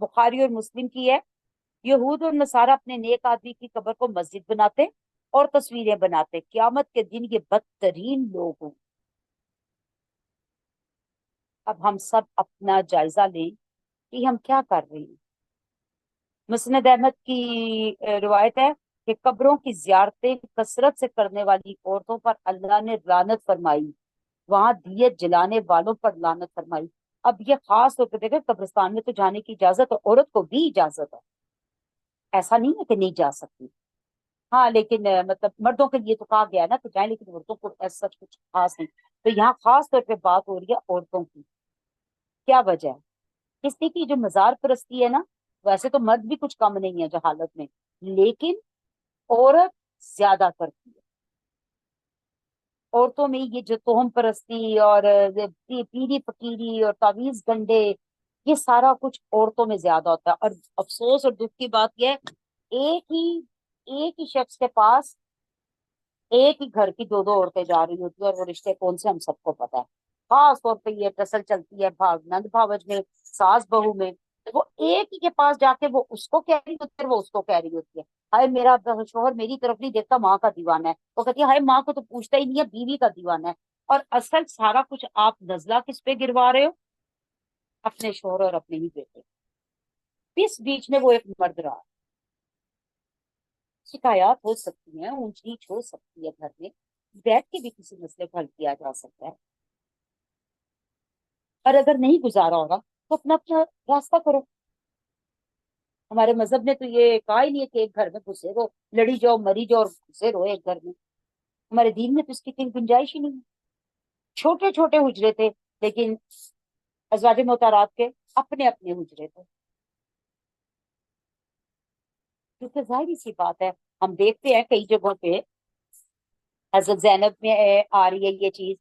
بخاری اور مسلم کی ہے، یہود اور نصارہ اپنے نیک آدمی کی قبر کو مسجد بناتے اور تصویریں بناتے، قیامت کے دن یہ بدترین لوگ ہوں۔ اب ہم سب اپنا جائزہ لیں کہ ہم کیا کر رہے ہیں۔ مسند احمد کی روایت ہے کہ قبروں کی زیارتیں کثرت سے کرنے والی عورتوں پر اللہ نے لعنت فرمائی، وہاں دیت جلانے والوں پر لعنت فرمائی۔ اب یہ خاص طور پہ دیکھیں، قبرستان میں تو جانے کی اجازت ہے، عورت کو بھی اجازت ہے، ایسا نہیں ہے کہ نہیں جا سکتی۔ ہاں لیکن مطلب مردوں کے لیے تو کہا گیا ہے نا کہ جائیں، لیکن عورتوں کو ایسا سچ کچھ خاص نہیں۔ تو یہاں خاص طور پہ بات ہو رہی ہے عورتوں کی۔ کیا وجہ ہے؟ اس لیے کہ جو مزار پرستی ہے نا، ویسے تو مرد بھی کچھ کم نہیں ہے جہالت میں، لیکن عورت زیادہ کرتی ہے۔ عورتوں میں یہ جو توہم پرستی اور پیری فقیری اور تعویذ گنڈے، یہ سارا کچھ عورتوں میں زیادہ ہوتا ہے۔ اور افسوس اور دکھ کی بات یہ ہے، ایک ہی شخص کے پاس ایک ہی گھر کی دو دو عورتیں جا رہی ہوتی ہیں، اور وہ رشتے کون سے ہم سب کو پتا ہے۔ خاص طور پہ یہ ٹسل چلتی ہے نند بھاوج میں، ساس بہو میں۔ وہ ایک ہی کے پاس جا کے وہ اس کو کہہ رہی ہوتی ہے، وہ اس کو کہہ رہی ہوتی ہے ہائے میرا شوہر میری طرف نہیں دیکھتا، ماں کا دیوانہ ہے۔ وہ کہتی ہے ہائے ماں کو تو پوچھتا ہی نہیں ہے، بیوی کا دیوانہ ہے۔ اور اصل سارا کچھ آپ نزلہ کس پہ گروا رہے ہو؟ اپنے شوہر اور اپنے ہی بیٹے۔ اس بیچ میں وہ ایک مرد رہا۔ شکایات ہو سکتی ہیں، اونچ نیچ ہو سکتی ہے، گھر میں بیٹھ کے بھی کسی مسئلے کو حل کیا جا سکتا ہے۔ اور اگر نہیں گزارا ہوگا تو اپنا اپنا راستہ کرو۔ ہمارے مذہب نے تو یہ کہا ہی نہیں ہے کہ ایک گھر میں گھسے رہو، لڑی جاؤ مری جاؤ اور گھسے رہو ایک گھر میں۔ ہمارے دین میں تو اس کی کوئی گنجائش ہی نہیں ہے۔ چھوٹے چھوٹے حجرے تھے، لیکن ازواج محترات کے اپنے اپنے حجرے تھے۔ کیونکہ ظاہری سی بات ہے، ہم دیکھتے ہیں کئی جگہوں پہ حضرت زینب میں آ رہی ہے یہ چیز،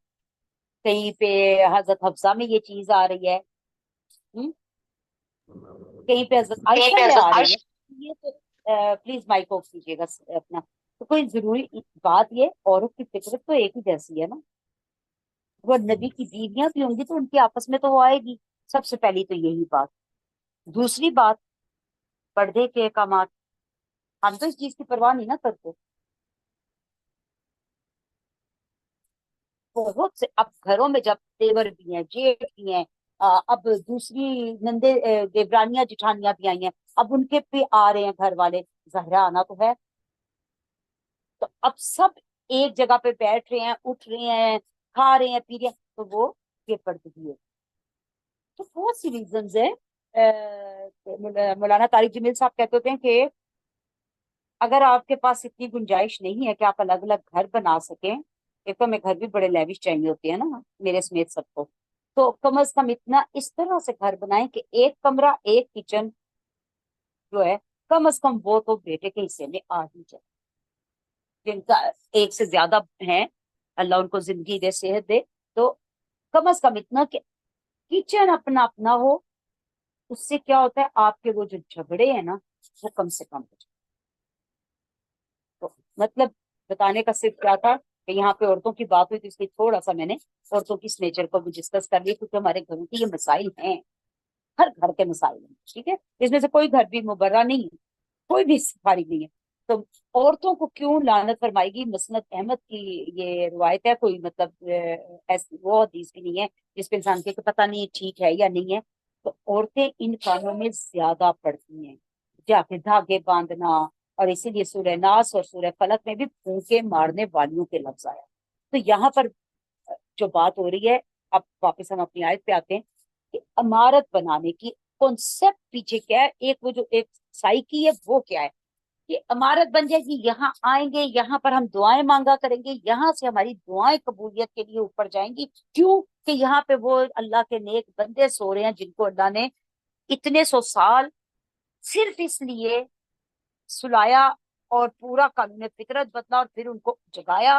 کہیں پہ حضرت حفصہ میں یہ چیز آ رہی ہے، کہیں پہ حضرت عائشہ میں آ رہی ہے۔ یہ تو پلیز مائک آف کیجیے گا اپنا۔ تو کوئی ضروری بات، یہ عورت کی فطرت تو ایک ہی جیسی ہے نا، وہ نبی کی بیویاں بھی ہوں گی تو ان کی آپس میں تو وہ آئے گی۔ سب سے پہلی تو یہی بات۔ دوسری بات، پردے کے احکامات، ہم تو اس چیز کی پرواہ نہیں نہ کرتے۔ بہت سے اب گھروں میں جب تیور بھی ہیں، جیٹ بھی ہیں، اب دوسری نندے دیورانیاں جٹھانیاں بھی آئی ہیں، اب ان کے پہ آ رہے ہیں گھر والے، زہرا آنا تو ہے۔ تو اب سب ایک جگہ پہ بیٹھ رہے ہیں، اٹھ رہے ہیں، کھا رہے ہیں، پی رہے ہیں، تو وہ یہ پردگی ہے۔ تو بہت سی ریزنز ہے۔ مولانا طارق جمیل صاحب کہتے ہوتے ہیں کہ اگر آپ کے پاس اتنی گنجائش نہیں ہے کہ آپ الگ الگ گھر بنا سکیں، ایک تو ہمیں گھر بھی بڑے لیوش چاہیے ہوتے ہیں نا، میرے سمیت سب کو، تو کم از کم اتنا اس طرح سے گھر بنائیں کہ ایک کمرہ ایک کچن جو ہے، کم از کم وہ تو بیٹے کے حصے میں آ ہی جائے۔ جن کا ایک سے زیادہ ہیں، اللہ ان کو زندگی دے، صحت دے، تو کم از کم اتنا کہ کچن اپنا اپنا ہو۔ اس سے کیا ہوتا ہے، آپ کے وہ جو جھگڑے ہیں نا، وہ کم سے کم ہو جائے۔ تو مطلب بتانے کا صرف کیا تھا کہ یہاں پہ عورتوں کی بات ہوئی تو اس لیے تھوڑا سا میں نے عورتوں کی اس نیچر کو بھی ڈسکس کر لیا، کیونکہ ہمارے گھروں کی یہ مسائل ہیں، ہر گھر کے مسائل ہیں، ٹھیک ہے، اس میں سے کوئی گھر بھی مبرہ نہیں ہے، کوئی بھی فارغ نہیں ہے۔ تو عورتوں کو کیوں لعنت فرمائے گی؟ مسند احمد کی یہ روایت ہے، کوئی مطلب ایسی وہ حدیث بھی نہیں ہے جس پہ انسان کے پتہ نہیں ٹھیک ہے یا نہیں ہے۔ تو عورتیں ان کاموں میں زیادہ پڑتی ہیں، جا کے دھاگے باندھنا، اور اسی لیے سورہ ناس اور سورہ فلق میں بھی پھونکے مارنے والیوں کے لفظ آیا۔ تو یہاں پر جو بات ہو رہی ہے، اب واپس ہم اپنی آیت پہ آتے ہیں کہ عمارت بنانے کی کانسیپٹ پیچھے کیا ہے، ایک وہ جو ایک سائیکی ہے وہ کیا ہے کہ عمارت بن جائے گی، یہاں آئیں گے، یہاں پر ہم دعائیں مانگا کریں گے، یہاں سے ہماری دعائیں قبولیت کے لیے اوپر جائیں گی۔ کیوں کہ یہاں پہ وہ اللہ کے نیک بندے سو رہے ہیں جن کو اللہ نے اتنے سو سال صرف اس لیے سلایا اور پورا قانون فطرت بدلا، اور پھر ان کو جگایا،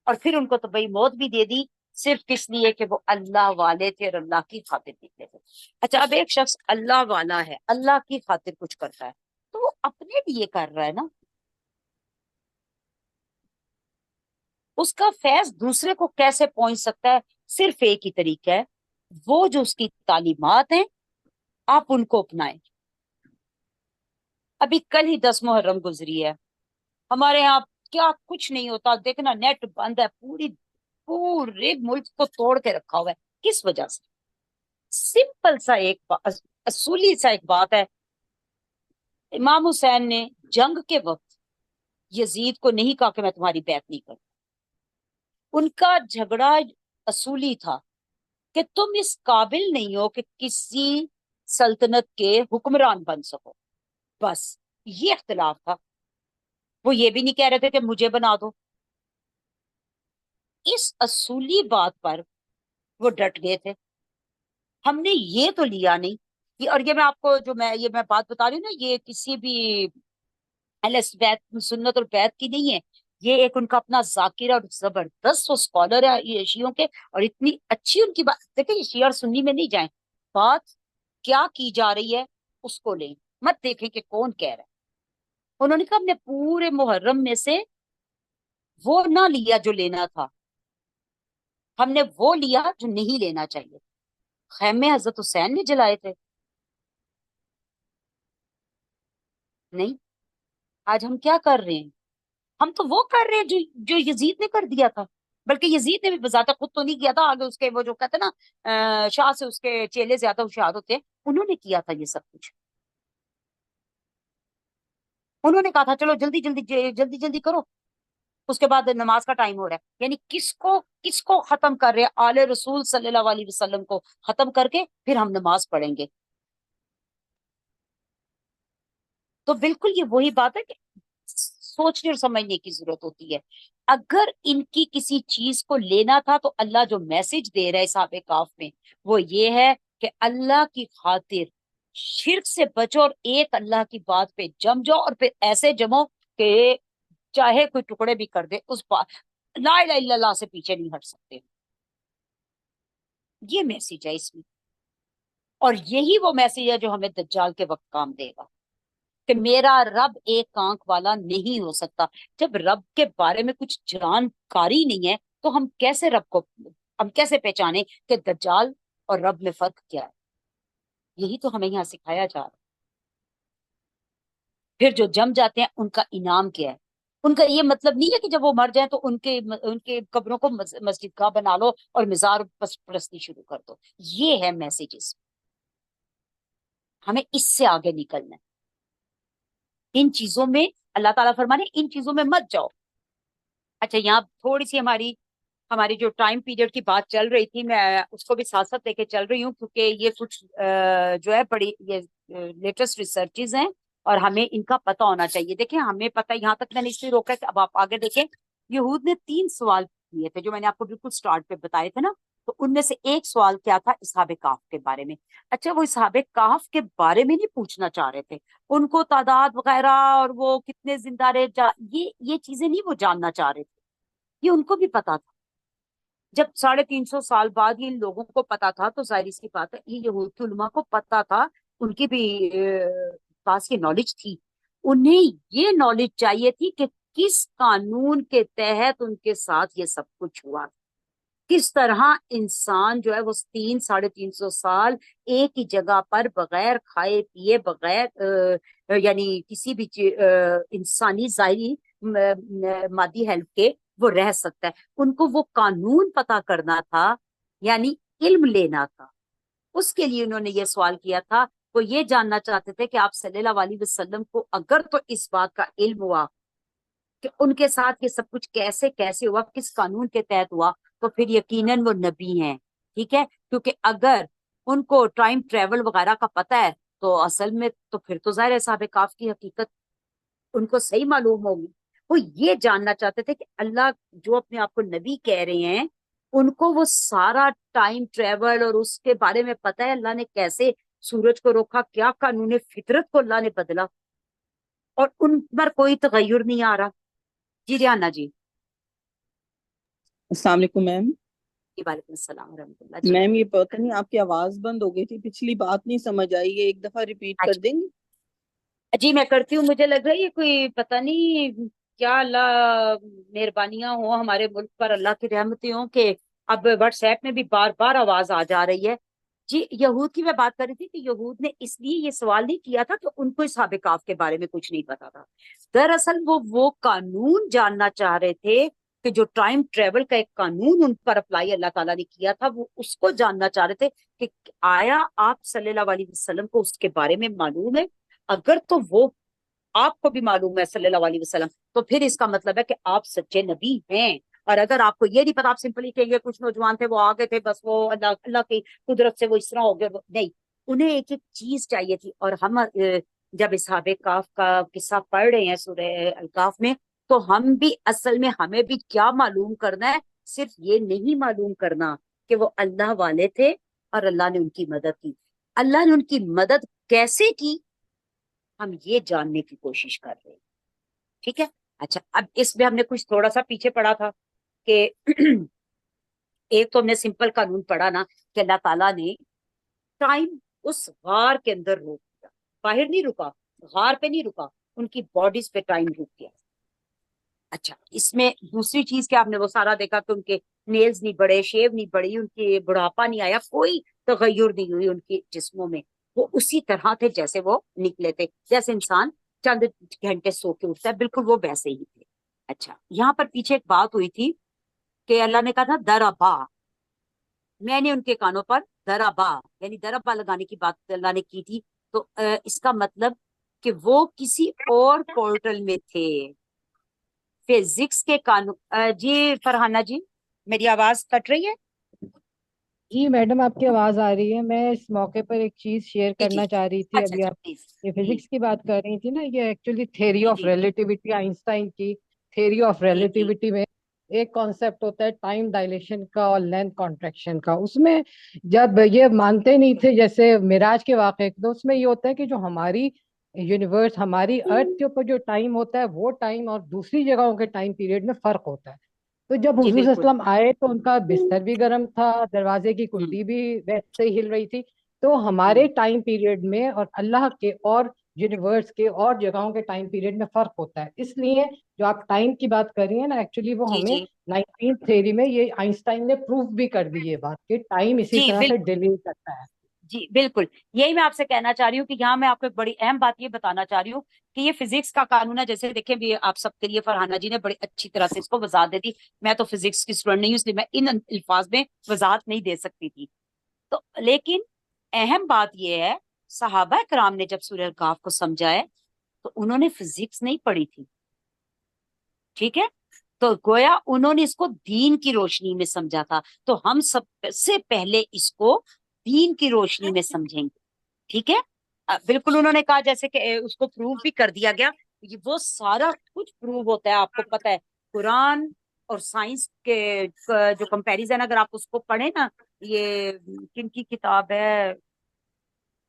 اور پھر ان کو تو بھئی موت بھی دے دی، صرف اس لیے کہ وہ اللہ والے تھے اور اللہ کی خاطر نکلے تھے۔ اچھا، اب ایک شخص اللہ والا ہے، اللہ کی خاطر کچھ کرتا ہے، تو وہ اپنے لیے کر رہا ہے نا، اس کا فیض دوسرے کو کیسے پہنچ سکتا ہے؟ صرف ایک ہی طریقہ ہے، وہ جو اس کی تعلیمات ہیں آپ ان کو اپنائیں۔ ابھی کل ہی 10 محرم گزری ہے، ہمارے یہاں کیا کچھ نہیں ہوتا، دیکھنا نیٹ بند ہے، پورے ملک کو توڑ کے رکھا ہوا ہے، کس وجہ سے؟ سمپل سا اصولی سا ایک بات ہے، امام حسین نے جنگ کے وقت یزید کو نہیں کہا کہ میں تمہاری بیعت نہیں کرتا، ان کا جھگڑا اصولی تھا کہ تم اس قابل نہیں ہو کہ کسی سلطنت کے حکمران بن سکو، بس یہ اختلاف تھا، وہ یہ بھی نہیں کہہ رہے تھے کہ مجھے بنا دو، اس اصولی بات پر وہ ڈٹ گئے تھے، ہم نے یہ تو لیا نہیں اور یہ میں آپ کو جو میں بات بتا رہی ہوں نا، یہ کسی بھی بیت سنت اور بیت کی نہیں ہے، یہ ایک ان کا اپنا ذاکرہ اور زبردست وہ اسکالر ہے یہ شیعوں کے، اور اتنی اچھی ان کی بات، دیکھیں یہ شیعہ اور سنی میں نہیں جائیں، بات کیا کی جا رہی ہے اس کو لیں، مت دیکھیں کہ کون کہہ رہا ہے، انہوں نے کہا ہم نے پورے محرم میں سے وہ نہ لیا جو لینا تھا، ہم نے وہ لیا جو نہیں لینا چاہیے، خیمے حضرت حسین نے جلائے تھے نہیں، آج ہم کیا کر رہے ہیں؟ ہم تو وہ کر رہے ہیں جو یزید نے کر دیا تھا، بلکہ یزید نے بھی بذات خود تو نہیں کیا تھا، آگے اس کے وہ جو کہتے ہیں نا شاہ سے اس کے چیلے زیادہ ہوشیار ہوتے ہیں، انہوں نے کیا تھا یہ سب کچھ، انہوں نے کہا تھا چلو جلدی جلدی جلدی جلدی کرو، اس کے بعد نماز کا ٹائم ہو رہا ہے، یعنی کس کو ختم کر رہے ہیں؟ آل رسول صلی اللہ علیہ وسلم کو ختم کر کے پھر ہم نماز پڑھیں گے، تو بالکل یہ وہی بات ہے کہ سوچنے اور سمجھنے کی ضرورت ہوتی ہے، اگر ان کی کسی چیز کو لینا تھا تو اللہ جو میسج دے رہا ہے صحابہ کاف میں وہ یہ ہے کہ اللہ کی خاطر شرک سے بچو اور ایک اللہ کی بات پہ جم جاؤ، اور پھر ایسے جمو کہ چاہے کوئی ٹکڑے بھی کر دے اس بات لا الہ الا اللہ سے پیچھے نہیں ہٹ سکتے، یہ میسج ہے اس میں، اور یہی وہ میسج ہے جو ہمیں دجال کے وقت کام دے گا کہ میرا رب ایک آنکھ والا نہیں ہو سکتا، جب رب کے بارے میں کچھ جانکاری نہیں ہے تو ہم کیسے پہچانے کہ دجال اور رب میں فرق کیا ہے؟ یہی تو ہمیں یہاں سکھایا جا رہا ہے، پھر جو جم جاتے ہیں ان کا انعام کیا ہے؟ ان کا یہ مطلب نہیں ہے کہ جب وہ مر جائیں تو ان کے قبروں کو مسجد گاہ بنا لو اور مزار پرستی شروع کر دو، یہ ہے میسیجز، ہمیں اس سے آگے نکلنا ہے، ان چیزوں میں اللہ تعالیٰ فرمانے ان چیزوں میں مت جاؤ۔ اچھا یہاں تھوڑی سی ہماری جو ٹائم پیریڈ کی بات چل رہی تھی، میں اس کو بھی ساتھ ساتھ لے کے چل رہی ہوں، کیونکہ یہ کچھ جو ہے بڑی یہ لیٹسٹ ریسرچز ہیں اور ہمیں ان کا پتہ ہونا چاہیے، دیکھیں ہمیں پتہ، یہاں تک میں نے اس لیے روکا کہ اب آپ آگے دیکھیں، یہود نے 3 سوال کیے تھے جو میں نے آپ کو بالکل سٹارٹ پہ بتائے تھے نا، تو ان میں سے ایک سوال کیا تھا؟ اصحاب کہف کے بارے میں، اچھا وہ اصحاب کہف کے بارے میں نہیں پوچھنا چاہ رہے تھے، ان کو تعداد وغیرہ اور وہ کتنے زندہ رہے یہ چیزیں نہیں وہ جاننا چاہ رہے تھے، یہ ان کو بھی پتا تھا، جب 350 سال بعد یہ ان لوگوں کو پتا تھا تو ظاہر سی بات ہے یہ یہود کے علماء کو پتا تھا، ان کی بھی پاس یہ نالج تھی، انہیں یہ نالج چاہیے تھی کہ کس قانون کے تحت ان کے ساتھ یہ سب کچھ ہوا، کس طرح انسان جو ہے وہ 300-350 سال ایک ہی جگہ پر بغیر کھائے پیے، بغیر یعنی کسی بھی انسانی ظاہری مادی ہیلپ کے وہ رہ سکتا ہے، ان کو وہ قانون پتا کرنا تھا، یعنی علم لینا تھا، اس کے لیے انہوں نے یہ سوال کیا تھا، وہ یہ جاننا چاہتے تھے کہ آپ صلی اللہ علیہ وسلم کو اگر تو اس بات کا علم ہوا کہ ان کے ساتھ یہ سب کچھ کیسے کیسے ہوا، کس قانون کے تحت ہوا، تو پھر یقیناً وہ نبی ہیں، ٹھیک ہے، کیونکہ اگر ان کو ٹائم ٹریول وغیرہ کا پتہ ہے تو اصل میں تو پھر تو ظاہر ہے صحابہ کاف کی حقیقت ان کو صحیح معلوم ہوگی، وہ یہ جاننا چاہتے تھے کہ اللہ جو اپنے آپ کو نبی کہہ رہے ہیں ان کو وہ سارا ٹائم ٹریول اور اس کے بارے میں پتہ ہے، اللہ نے کیسے سورج کو روکا، کیا قانون فطرت کو اللہ نے بدلا، اور ان پر کوئی تغیر نہیں آ رہا۔ جی ریانہ جی، السلام علیکم میم۔ جی وعلیکم السلام ورحمۃ اللہ جی۔ میم یہ پتہ نہیں آپ کی آواز بند ہو گئی تھی، پچھلی بات نہیں سمجھ آئی، یہ ایک دفعہ ریپیٹ کر دیں گے؟ جی میں کرتی ہوں، مجھے لگ رہا ہے یہ کوئی پتہ نہیں کیا، اللہ مہربانیاں ہوں ہمارے ملک پر، اللہ کی رحمتیں ہوں کہ اب واٹس ایپ میں بھی بار بار آواز آ جا رہی ہے، جی یہود کی میں بات کر رہی تھی کہ یہود نے اس لیے یہ سوال نہیں کیا تھا کہ ان کو اصحاب کہف کے بارے میں کچھ نہیں پتا تھا. دراصل وہ قانون جاننا چاہ رہے تھے کہ جو ٹائم ٹریول کا ایک قانون ان پر اپلائی اللہ تعالیٰ نے کیا تھا، وہ اس کو جاننا چاہ رہے تھے کہ آیا آپ صلی اللہ علیہ وسلم کو اس کے بارے میں معلوم ہے. اگر تو وہ آپ کو بھی معلوم ہے صلی اللہ علیہ وسلم، تو پھر اس کا مطلب ہے کہ آپ سچے نبی ہیں. اور اگر آپ کو یہ نہیں پتا، آپ سمپلی کہیں گے کچھ نوجوان تھے وہ آگے تھے، بس وہ اللہ کی قدرت سے وہ اس طرح ہو گئے. نہیں، انہیں ایک ایک چیز چاہیے تھی. اور ہم جب اصحاب کہف کا قصہ پڑھ رہے ہیں سورہ الکاف میں، تو ہم بھی اصل میں ہمیں بھی کیا معلوم کرنا ہے؟ صرف یہ نہیں معلوم کرنا کہ وہ اللہ والے تھے اور اللہ نے ان کی مدد کی. اللہ نے ان کی مدد کیسے کی، ہم یہ جاننے کی کوشش کر رہے ہیں. ٹھیک ہے. اچھا، اب اس میں ہم نے کچھ تھوڑا سا پیچھے پڑا تھا کہ ایک تو ہم نے سمپل قانون پڑھا نا کہ اللہ تعالیٰ نے ٹائم اس غار کے اندر روک دیا، باہر نہیں رکا، غار پہ نہیں رکا، ان کی باڈیز پہ ٹائم روک دیا. اچھا، اس میں دوسری چیز کیا، آپ نے وہ سارا دیکھا کہ ان کے نیلز نہیں بڑھے، شیو نہیں بڑھی، ان کی بڑھاپا نہیں آیا، کوئی تغیر نہیں ہوئی ان کے جسموں میں. وہ اسی طرح تھے جیسے وہ نکلے تھے، جیسے انسان چند گھنٹے سو کے اٹھتا ہے، بالکل وہ ویسے ہی تھے. اچھا، یہاں پر پیچھے ایک بات ہوئی تھی کہ اللہ نے کہا تھا دربا، میں نے ان کے کانوں پر دربا یعنی دربا لگانے کی بات اللہ نے کی تھی. تو اس کا مطلب کہ وہ کسی اور پورٹل میں تھے، فزکس کے قانون. جی فرحانہ جی، میری آواز کٹ رہی ہے؟ جی میڈم آپ کی آواز آ رہی ہے. میں اس موقع پر ایک چیز شیئر جی جی. کرنا چاہ رہی تھی. اچھا ابھی اچھا، آپ پلیز. یہ جی فزکس کی بات کر رہی تھی نا، یہ ایکچولی تھیوری جی آف جی ریلیٹیوٹی، آئنسٹائن کی تھیوری آف جی جی ریلیٹیوٹی میں ایک کانسیپٹ ہوتا ہے ٹائم ڈائلیشن کا اور لینتھ کانٹریکشن کا. اس میں جب یہ مانتے نہیں تھے جیسے معراج کے واقعے، تو اس میں یہ ہوتا ہے کہ جو ہماری یونیورس، ہماری ارتھ کے اوپر جو ٹائم ہوتا ہے وہ ٹائم اور دوسری جگہوں کے ٹائم پیریڈ میں فرق ہوتا ہے. تو جب جی حضور صلی اللہ بالکل. علیہ وسلم آئے تو ان کا بستر بھی گرم تھا، دروازے کی ہوں کنڈی بھی ویسے ہی ہل رہی تھی. تو ہوں ہمارے ٹائم پیریڈ میں اور اللہ کے اور یونیورس کے اور جگہوں کے ٹائم پیریڈ میں فرق ہوتا ہے. اس لیے جو آپ ٹائم کی بات کر رہی ہیں نا، ایکچولی وہ جی ہمیں جی 19th تھیوری میں یہ آئنسٹائن نے پروف بھی کر دی یہ بات کہ ٹائم اسی جی طرح سے بالکل. ڈیلے کرتا ہے. جی بالکل، یہی میں آپ سے کہنا چاہ رہی ہوں کہ یہاں میں آپ کو ایک بڑی اہم بات یہ بتانا چاہ رہی ہوں کہ یہ فزکس کا قانون ہے. جیسے دیکھیں بھی آپ سب کے لیے فرحانہ جی نے بڑی اچھی طرح سے اس کو وضاحت دے دی. میں تو فزکس کی اسٹوڈنٹ نہیں ہوں، اس لیے میں ان الفاظ میں وضاحت نہیں دے سکتی تھی. تو لیکن اہم بات یہ ہے، صحابہ کرام نے جب سورہ الکاف کو سمجھا ہے تو انہوں نے فزکس نہیں پڑھی تھی. ٹھیک ہے، تو گویا انہوں نے اس کو دین کی روشنی میں سمجھا تھا. تو ہم سب سے پہلے اس کو دین کی روشنی میں سمجھیں گے. ٹھیک ہے. بالکل انہوں نے کہا جیسے کہ اس کو پروو بھی کر دیا گیا. وہ سارا کچھ پروو ہوتا ہے، آپ کو پتا ہے. قرآن اور سائنس کے جو کمپیریزن، اگر آپ اس کو پڑھیں نا، یہ کن کی کتاب ہے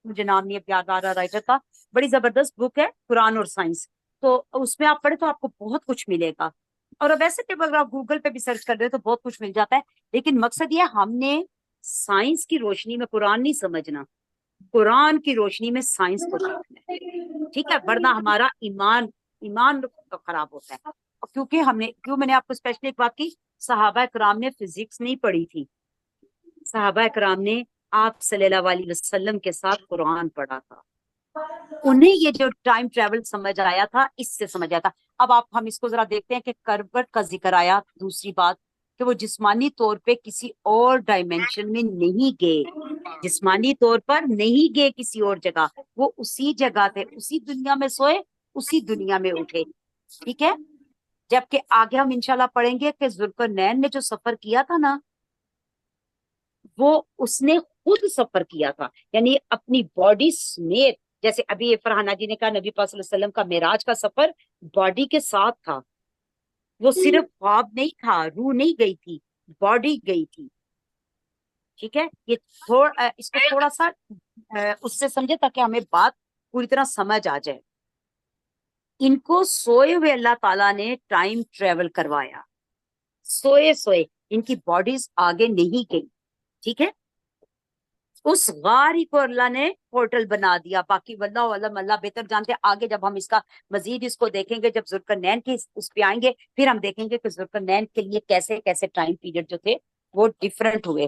مجھے نام نہیں اب یاد آ رہا رائٹر کا، بڑی زبردست بک ہے قرآن اور سائنس. تو اس میں آپ پڑھیں تو آپ کو بہت کچھ ملے گا. اور ویسے کہ اگر آپ گوگل پہ بھی سرچ کر رہے ہیں تو بہت کچھ مل جاتا ہے. لیکن مقصد یہ ہم نے سائنس کی روشنی میں قرآن نہیں سمجھنا، قرآن کی روشنی میں سائنس کو دیکھنا ہے. ٹھیک ہے، ورنہ ہمارا ایمان خراب ہوتا ہے. کیونکہ میں نے آپ کو اسپیشلی ایک بات کی، صحابہ کرام نے فزکس نہیں پڑھی تھی. صحابہ کرام نے آپ صلی اللہ علیہ وسلم کے ساتھ قرآن پڑھا تھا. انہیں یہ جو ٹائم ٹریول سمجھ آیا تھا، اس سے سمجھ آیا تھا. اب ہم اس کو ذرا دیکھتے ہیں کہ کروٹ کا ذکر آیا. دوسری بات کہ وہ جسمانی طور پہ کسی اور ڈائمینشن میں نہیں گئے، جسمانی طور پر نہیں گئے کسی اور جگہ، وہ اسی جگہ تھے، اسی دنیا میں سوئے، اسی دنیا میں اٹھے. ٹھیک ہے. جبکہ آگے ہم انشاءاللہ پڑھیں گے کہ ذوالقرنین نے جو سفر کیا تھا نا، وہ اس نے خود سفر کیا تھا، یعنی اپنی باڈی سمیت. جیسے ابھی فرحانہ جی نے کہا نبی پاک صلی اللہ علیہ وسلم کا معراج کا سفر باڈی کے ساتھ تھا. وہ صرف خواب نہیں تھا، روح نہیں گئی تھی، باڈی گئی تھی. ٹھیک ہے. یہ اس کو تھوڑا سا اس سے سمجھے تاکہ ہمیں بات پوری طرح سمجھ آ جائے. ان کو سوئے ہوئے اللہ تعالیٰ نے ٹائم ٹریول کروایا، سوئے ان کی باڈیز آگے نہیں گئی. ٹھیک ہے. اس غار ہی کو اللہ نے پورٹل بنا دیا. باقی واللہ علم، اللہ بہتر جانتے. آگے جب ہم اس کا مزید اس کو دیکھیں گے، جب ذوالقرنین کی اس پہ آئیں گے، پھر ہم دیکھیں گے کہ ذوالقرنین کے لیے کیسے کیسے ٹائم پیریڈ جو تھے وہ ڈفرنٹ ہوئے.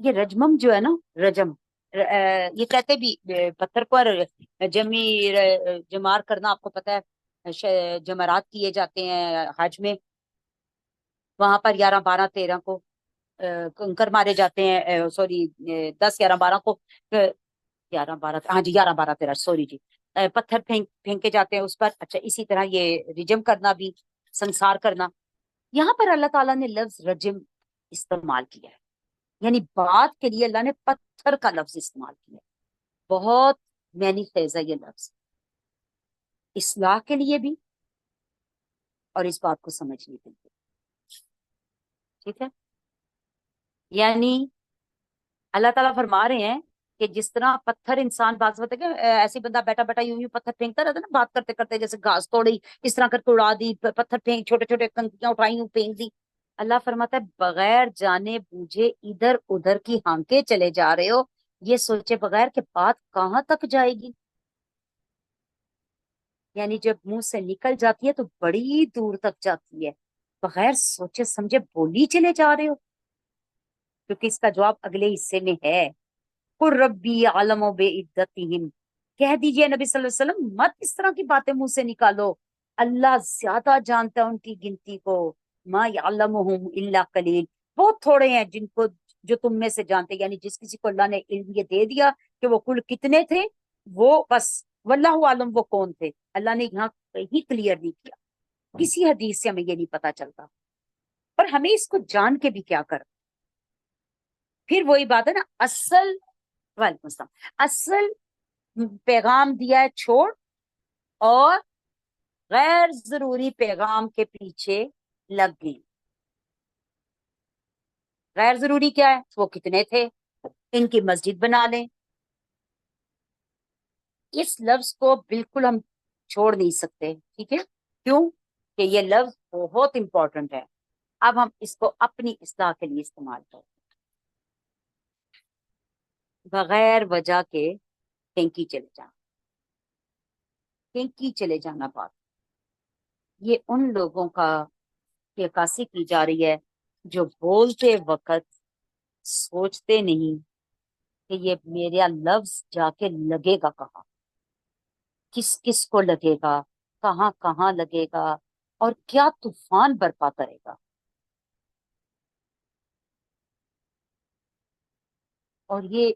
یہ رجمم جو ہے نا، رجم، یہ کہتے بھی پتھر پر جمار کرنا، آپ کو پتا ہے جمرات کیے جاتے ہیں حج میں، وہاں پر 11 12 13 کو کنکر مارے جاتے ہیں، سوری 10 11 12 کو 11 12، ہاں جی 11 12 13، سوری جی، پتھر پھینکے جاتے ہیں اس پر۔ اچھا اسی طرح یہ رجم کرنا بھی، سنسار کرنا، یہاں پر اللہ تعالیٰ نے لفظ رجم استعمال کیا ہے، یعنی بات کے لیے اللہ نے پتھر کا لفظ استعمال کیا ہے۔ بہت معنی خیز ہے یہ لفظ، اصلاح کے لیے بھی اور اس بات کو سمجھنے کے لیے، ٹھیک ہے؟ یعنی اللہ تعالیٰ فرما رہے ہیں کہ جس طرح پتھر انسان بات ہوتا ہے کہ ایسی بندہ بیٹھا بیٹھا یوں پتھر پھینکتا رہتا ہے نا، بات کرتے کرتے جیسے گھاس توڑی اس طرح کر کے اڑا دی، پتھر پھینک، چھوٹے چھوٹے کنکریاں اٹھائی یوں پھینک دی۔ اللہ فرماتا ہے بغیر جانے بوجھے ادھر ادھر کی ہانکے چلے جا رہے ہو، یہ سوچے بغیر کہ بات کہاں تک جائے گی، یعنی جب منہ سے نکل جاتی ہے تو بڑی دور تک جاتی ہے، بغیر سوچے سمجھے بولی چلے جا رہے ہو، کیونکہ اس کا جواب اگلے حصے میں ہے۔ قل ربی عالم و بے عدتہم، کہہ دیجئے نبی صلی اللہ علیہ وسلم مت اس طرح کی باتیں منہ سے نکالو، اللہ زیادہ جانتا ہے ان کی گنتی کو، ما یعلمہم الا قلیل، بہت تھوڑے ہیں جن کو جو تم میں سے جانتے، یعنی جس کسی کو اللہ نے علم یہ دے دیا کہ وہ کل کتنے تھے، وہ بس واللہ عالم وہ کون تھے، اللہ نے یہاں کہیں کلیئر نہیں کیا، کسی حدیث سے ہمیں یہ نہیں پتا چلتا، اور ہمیں اس کو جان کے بھی کیا کر، پھر وہی بات ہے نا، اصل، وعلیکم السلام، اصل پیغام دیا ہے چھوڑ، اور غیر ضروری پیغام کے پیچھے لگ گئی۔ غیر ضروری کیا ہے؟ وہ کتنے تھے، ان کی مسجد بنا لیں، اس لفظ کو بالکل ہم چھوڑ نہیں سکتے، ٹھیک ہے؟ کیوں کہ یہ لفظ بہت امپورٹنٹ ہے، اب ہم اس کو اپنی اصلاح کے لیے استعمال کریں، بغیر وجہ کے کینکی چلے جانا، کینکی چلے جانا بات، یہ ان لوگوں کا کی عکاسی کی جا رہی ہے جو بولتے وقت سوچتے نہیں کہ یہ میرا لفظ جا کے لگے گا کہاں، کس کس کو لگے گا، کہاں کہاں لگے گا، اور کیا طوفان برپا کرے گا۔ اور یہ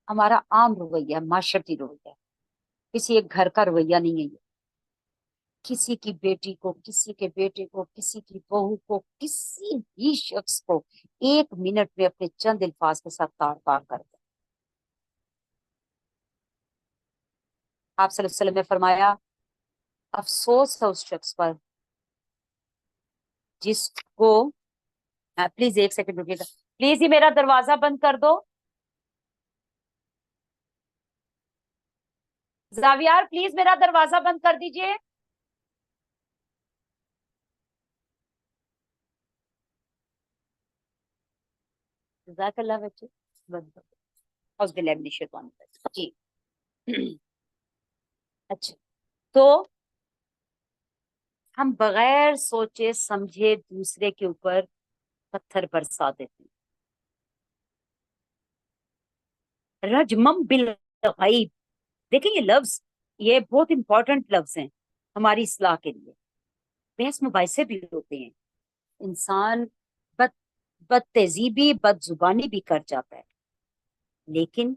ہمارا عام رویہ ہے، معاشرتی رویہ ہے، کسی ایک گھر کا رویہ نہیں ہے یہ، کسی کی بیٹی کو، کسی کے بیٹے کو، کسی کی بہو کو، کسی بھی شخص کو 1 منٹ میں اپنے چند الفاظ کے ساتھ تار تار کر دیں۔ آپ صلی اللہ علیہ وسلم نے فرمایا افسوس ہے اس شخص پر جس کو، پلیز 1 سیکنڈ رکیے گا، پلیز یہ میرا دروازہ بند کر دو، زاویار پلیز میرا دروازہ بند کر دیجئے۔ جزاک اللہ بچے، بند کر دو، اعوذ باللہ من الشیطان الرجیم۔ جی اچھا، تو ہم بغیر سوچے سمجھے دوسرے کے اوپر پتھر برسا دیتے ہیں، رجمم بالغیب، دیکھیں یہ لفظ، یہ بہت امپورٹنٹ لفظ ہیں ہماری اصلاح کے لیے، بحث مباحثے بھی ہوتے ہیں، انسان بد تہذیبی بد زبانی بھی کر جاتا ہے، لیکن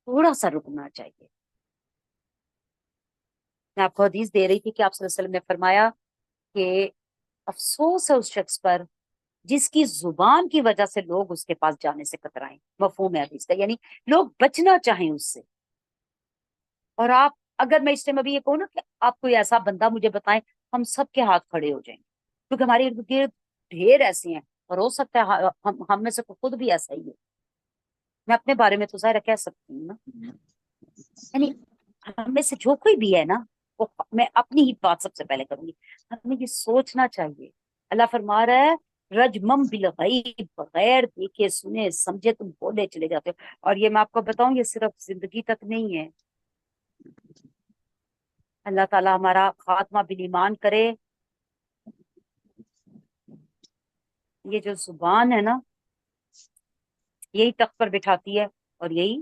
تھوڑا سا رکنا چاہیے۔ میں آپ کو حدیث دے رہی تھی کہ آپ صلی اللہ علیہ وسلم نے فرمایا کہ افسوس ہے اس شخص پر جس کی زبان کی وجہ سے لوگ اس کے پاس جانے سے کترائیں، مفہوم ہے حدیث کا، یعنی لوگ بچنا چاہیں اس سے، اور آپ، اگر میں اس ٹائم ابھی یہ کہوں نا کہ آپ کوئی ایسا بندہ مجھے بتائیں، ہم سب کے ہاتھ کھڑے ہو جائیں گے، کیونکہ ہمارے ارد گرد ڈھیر ایسے ہیں، اور ہو سکتا ہے ہم میں سے خود بھی ایسا ہی ہے، میں اپنے بارے میں تو ظاہر کہہ سکتی ہوں نا، یعنی ہم میں سے جو کوئی بھی ہے نا، وہ، میں اپنی ہی بات سب سے پہلے کروں گی، ہمیں یہ سوچنا چاہیے، اللہ فرما رہا ہے رجمم بالغیب، بغیر دیکھے سنے سمجھے تم بولے چلے جاتے ہو، اور یہ میں آپ کو بتاؤں یہ صرف زندگی تک نہیں ہے، اللہ تعالیٰ ہمارا خاتمہ بالایمان کرے، یہ جو زبان ہے نا یہی تخت پر بٹھاتی ہے اور یہی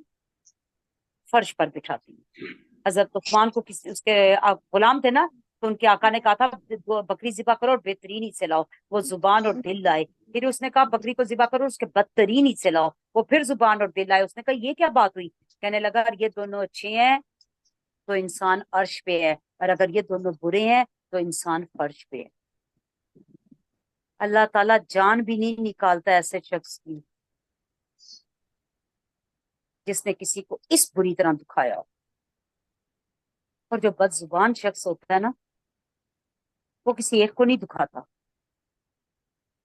فرش پر بٹھاتی ہے. حضرت عثمان کو کسی اس کے غلام تھے نا، تو ان کے آقا نے کہا تھا وہ بکری ذبح کرو اور بہترین ہی سے لاؤ. وہ زبان اور دل لائے. پھر اس نے کہا بکری کو ذبح کرو اس کے بدترین ہی سے لاؤ. وہ پھر زبان اور دل لائے. اس نے کہا یہ کیا بات ہوئی؟ کہنے لگا اگر یہ دونوں اچھے ہیں تو انسان عرش پہ ہے، اور اگر یہ دونوں برے ہیں تو انسان فرش پہ ہے. اللہ تعالیٰ جان بھی نہیں نکالتا ایسے شخص کی جس نے کسی کو اس بری طرح دکھایا ہو. اور جو بد زبان شخص ہوتا ہے نا، وہ کسی ایک کو نہیں دکھاتا،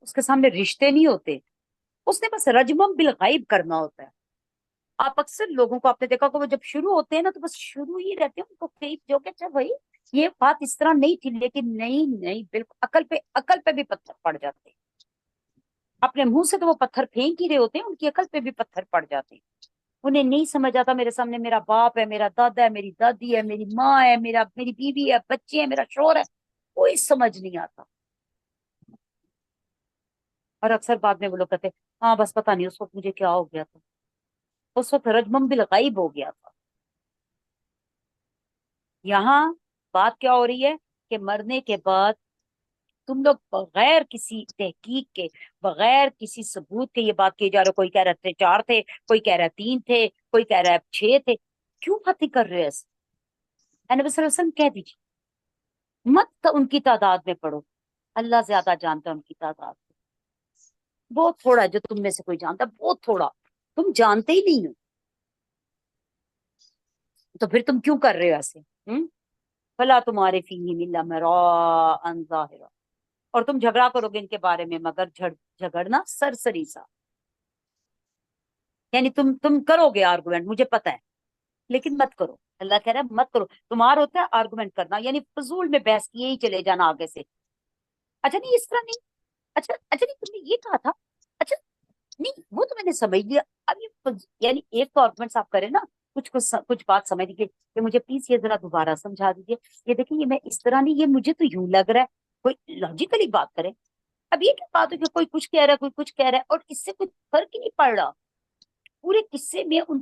اس کے سامنے رشتے نہیں ہوتے، اس نے بس رجمم بالغیب کرنا ہوتا ہے. آپ اکثر لوگوں کو آپ نے دیکھا کہ وہ جب شروع ہوتے ہیں نا تو بس شروع ہی رہتے ہیں، ان کو کئی جو کہ اچھا بھائی یہ بات اس طرح نہیں تھی، لیکن نہیں بالکل عقل پہ بھی پتھر پڑ جاتے ہیں. اپنے منہ سے تو وہ پتھر پھینک ہی رہے ہوتے ہیں، ان کی عقل پہ بھی پتھر پڑ جاتے ہیں. انہیں نہیں سمجھ آتا میرے سامنے میرا باپ ہے، میرا دادا ہے، میری دادی ہے، میری ماں ہے، میری بیوی ہے، بچے ہیں، میرا شوہر ہے، کوئی سمجھ نہیں آتا. اور اکثر بعد میں وہ لوگ کہتے ہیں ہاں بس پتہ نہیں اس وقت مجھے کیا ہو گیا تھا، اس وقت رجمم بالغیب ہو گیا تھا. یہاں بات کیا ہو رہی ہے کہ مرنے کے بعد تم لوگ بغیر کسی تحقیق کے، بغیر کسی ثبوت کے یہ بات کی جا رہے. کوئی کہہ رہا تھے 4 تھے، کوئی کہہ رہا ہے 3 تھے، کوئی کہہ رہا ہے 6 تھے. کیوں باتیں کر رہے ہیں ایسے؟ نبی صلی اللہ علیہ وسلم کہہ دیجیے مت ان کی تعداد میں پڑھو، اللہ زیادہ جانتا ہے ان کی تعداد. بہت تھوڑا ہے جو تم میں سے کوئی جانتا، بہت تھوڑا، تم جانتے ہی نہیں ہو، تو پھر تم کیوں کر رہے ہو ایسے؟ فلا تمہارے فیہ الا مراء ظاہرا، اور تم جھگڑا کرو گے ان کے بارے میں مگر جھگڑنا سرسری سا. یعنی تم کرو گے آرگومنٹ، مجھے پتا ہے، لیکن مت کرو. اللہ کہہ رہا ہے مت کرو. تمہارا ہوتا ہے آرگومنٹ کرنا، یعنی فضول میں بحث کیے ہی چلے جانا آگے سے. اچھا نہیں اس طرح نہیں، اچھا نہیں تم نے یہ کہا تھا، اچھا نہیں وہ تو میں نے سمجھ لیا. اب یہ یعنی ایک تو آرگومنٹ آپ کریں نا، کچھ بات سمجھ لیجیے کہ مجھے پلیز یہ ذرا دوبارہ سمجھا دیجیے. یہ دیکھیں یہ میں اس طرح نہیں، یہ مجھے تو یوں لگ رہا ہے. کوئی لاجیکلی بات کرے. اب یہ کیا بات ہے کہ کوئی کچھ کہہ رہا ہے کوئی کچھ کہہ رہا ہے، اور اس سے کوئی فرق ہی نہیں پڑ رہا. پورے قصے میں ان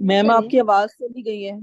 میم آپ کی آواز چلی گئی ہے.